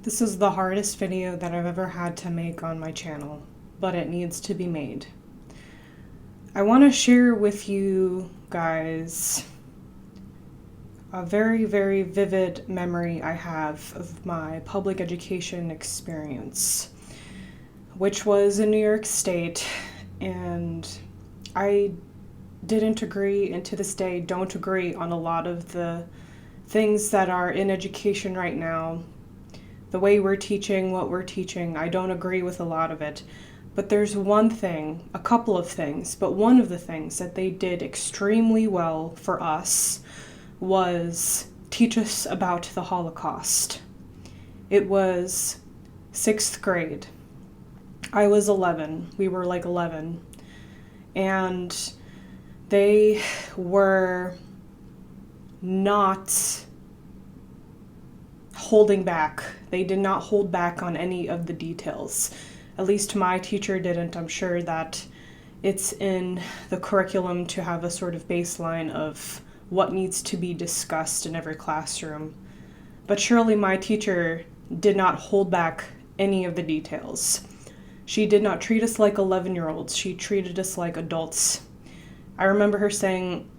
This is the hardest video that I've ever had to make on my channel, but it needs to be made. I want to share with you guys a very, very vivid memory I have of my public education experience, which was in New York State, and I didn't agree, and to this day don't agree on a lot of the things that are in education right now. The way we're teaching, what we're teaching, I don't agree with a lot of it. But there's one thing, a couple of things, but one of the things that they did extremely well for us was teach us about the Holocaust. It was 6th grade. I was 11. We were like 11. And they were not holding back. They did not hold back on any of the details. At least my teacher didn't. I'm sure that it's in the curriculum to have a sort of baseline of what needs to be discussed in every classroom. But surely my teacher did not hold back any of the details. She did not treat us like 11-year-olds. She treated us like adults. I remember her saying,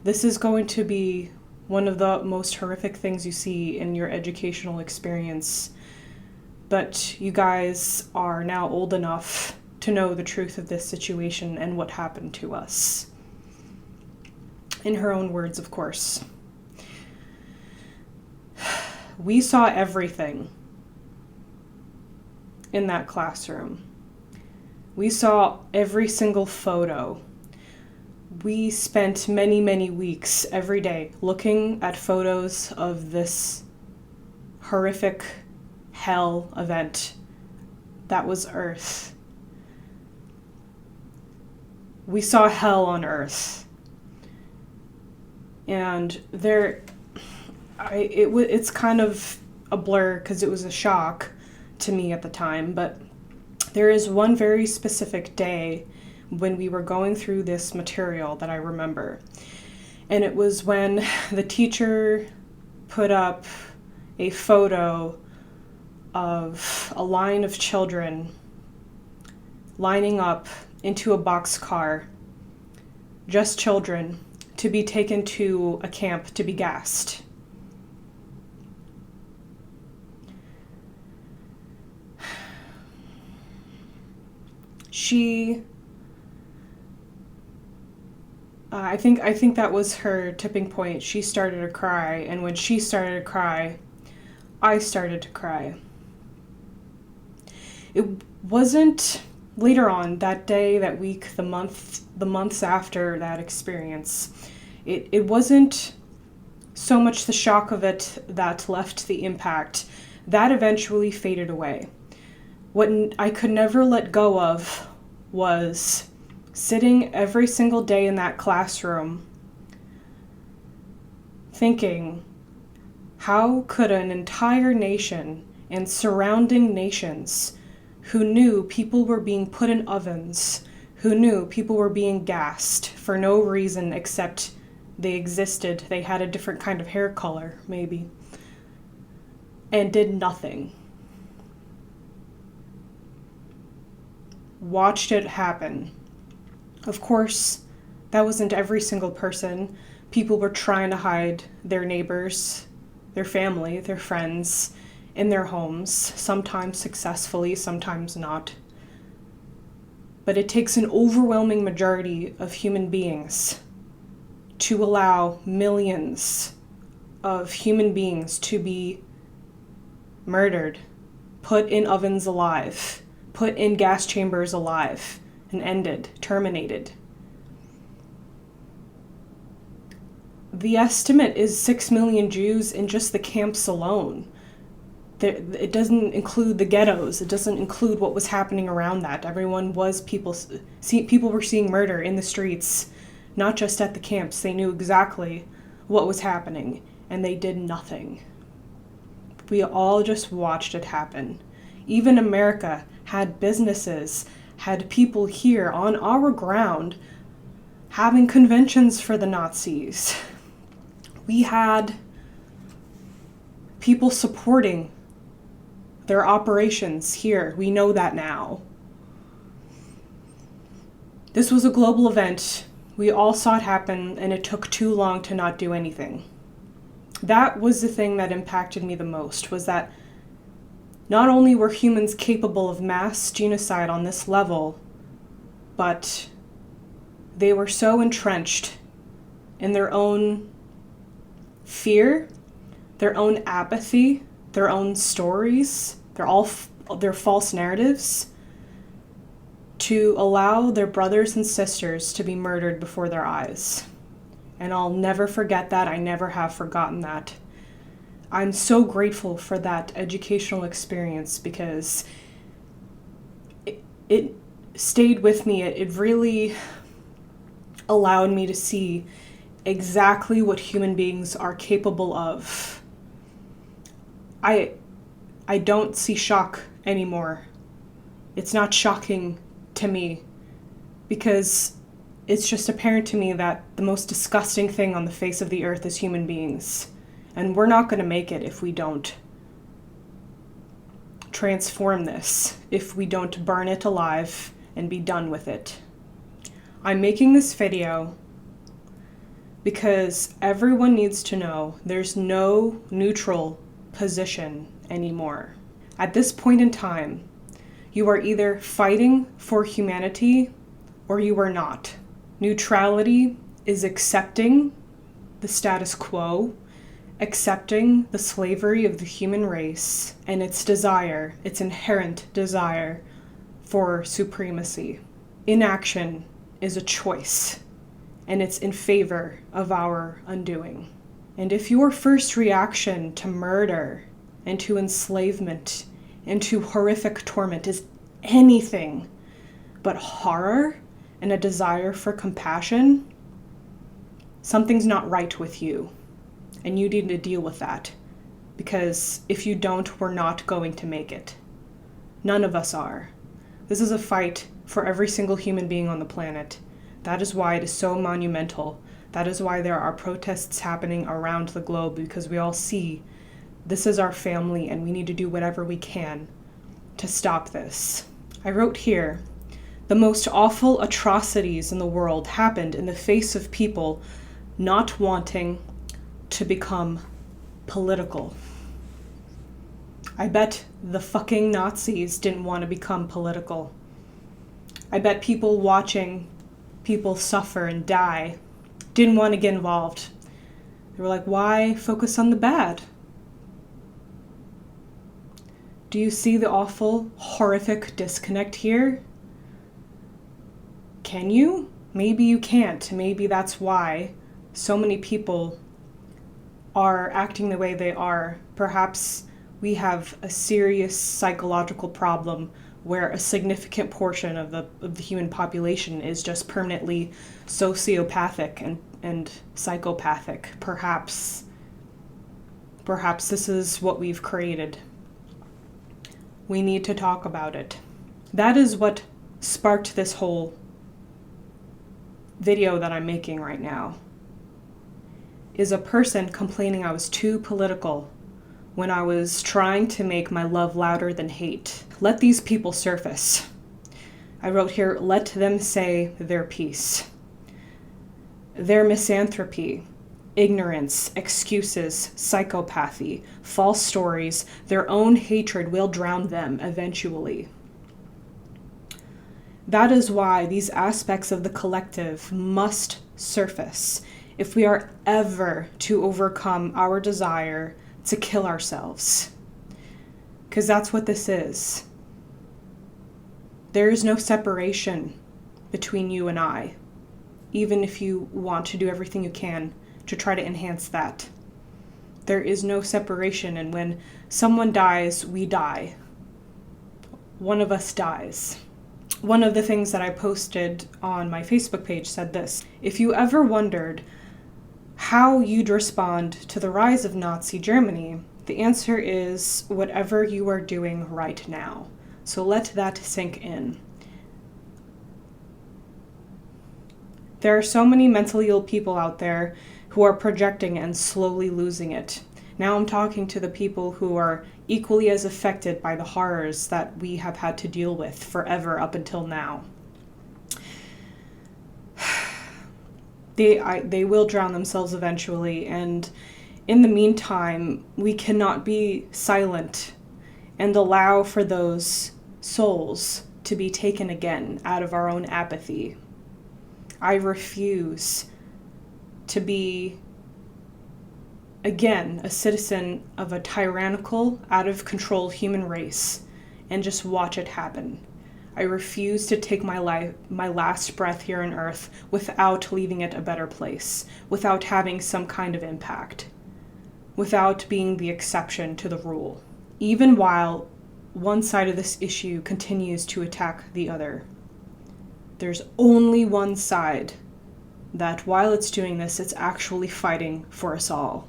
"This is going to be one of the most horrific things you see in your educational experience, but you guys are now old enough to know the truth of this situation and what happened to us." In her own words, of course. We saw everything in that classroom. We saw every single photo. We spent many, many weeks every day looking at photos of this horrific hell event that was Earth. We saw hell on Earth. And it's kind of a blur because it was a shock to me at the time, but there is one very specific day when we were going through this material that I remember. And it was when the teacher put up a photo of a line of children lining up into a boxcar, just children, to be taken to a camp to be gassed. I think that was her tipping point. She started to cry, and when she started to cry, I started to cry. It wasn't later on that day, that week, the months after that experience. It wasn't so much the shock of it that left the impact. That eventually faded away. What I could never let go of was sitting every single day in that classroom thinking, how could an entire nation and surrounding nations who knew people were being put in ovens, who knew people were being gassed for no reason except they existed, they had a different kind of hair color, maybe, and did nothing. Watched it happen. Of course, that wasn't every single person. People were trying to hide their neighbors, their family, their friends in their homes, sometimes successfully, sometimes not. But it takes an overwhelming majority of human beings to allow millions of human beings to be murdered, put in ovens alive, put in gas chambers alive, and ended, terminated. The estimate is 6 million Jews in just the camps alone. It doesn't include the ghettos. It doesn't include what was happening around that. People were seeing murder in the streets, not just at the camps. They knew exactly what was happening, and they did nothing. We all just watched it happen. Even America had businesses, had people here on our ground having conventions for the Nazis. We had people supporting There are operations here. We know that now. This was a global event. We all saw it happen, and it took too long to not do anything. That was the thing that impacted me the most, was that not only were humans capable of mass genocide on this level, but they were so entrenched in their own fear, their own apathy, their own stories, their false narratives, to allow their brothers and sisters to be murdered before their eyes. And I'll never forget that. I never have forgotten that. I'm so grateful for that educational experience because it stayed with me. It really allowed me to see exactly what human beings are capable of. I don't see shock anymore. It's not shocking to me because it's just apparent to me that the most disgusting thing on the face of the earth is human beings. And we're not going to make it if we don't transform this, if we don't burn it alive and be done with it. I'm making this video because everyone needs to know there's no neutral position anymore. At this point in time, you are either fighting for humanity or you are not. Neutrality is accepting the status quo, accepting the slavery of the human race and its desire, its inherent desire for supremacy. Inaction is a choice, and it's in favor of our undoing. And if your first reaction to murder and to enslavement and to horrific torment is anything but horror and a desire for compassion, something's not right with you. And you need to deal with that. Because if you don't, we're not going to make it. None of us are. This is a fight for every single human being on the planet. That is why it is so monumental. That is why there are protests happening around the globe, because we all see this is our family and we need to do whatever we can to stop this. I wrote here, the most awful atrocities in the world happened in the face of people not wanting to become political. I bet the fucking Nazis didn't want to become political. I bet people watching people suffer and die didn't want to get involved. They were like, why focus on the bad? Do you see the awful, horrific disconnect here? Can you? Maybe you can't. Maybe that's why so many people are acting the way they are. Perhaps we have a serious psychological problem where a significant portion of the human population is just permanently sociopathic and psychopathic. Perhaps this is what we've created. We need to talk about it. That is what sparked this whole video that I'm making right now. Is a person complaining I was too political when I was trying to make my love louder than hate. Let these people surface. I wrote here, let them say their piece. Their misanthropy, ignorance, excuses, psychopathy, false stories, their own hatred will drown them eventually. That is why these aspects of the collective must surface if we are ever to overcome our desire to kill ourselves. Because that's what this is. There is no separation between you and I, even if you want to do everything you can to try to enhance that. There is no separation, and when someone dies, we die. One of us dies. One of the things that I posted on my Facebook page said this: if you ever wondered how you'd respond to the rise of Nazi Germany, the answer is whatever you are doing right now. So let that sink in. There are so many mentally ill people out there who are projecting and slowly losing it. Now I'm talking to the people who are equally as affected by the horrors that we have had to deal with forever up until now. They will drown themselves eventually, and in the meantime, we cannot be silent and allow for those souls to be taken again out of our own apathy. I refuse to be, again, a citizen of a tyrannical, out of control human race and just watch it happen. I refuse to take my last breath here on Earth without leaving it a better place, without having some kind of impact, without being the exception to the rule, even while one side of this issue continues to attack the other. There's only one side that, while it's doing this, it's actually fighting for us all.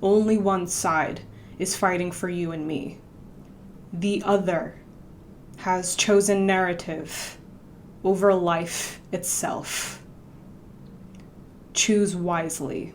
Only one side is fighting for you and me. The other has chosen narrative over life itself. Choose wisely.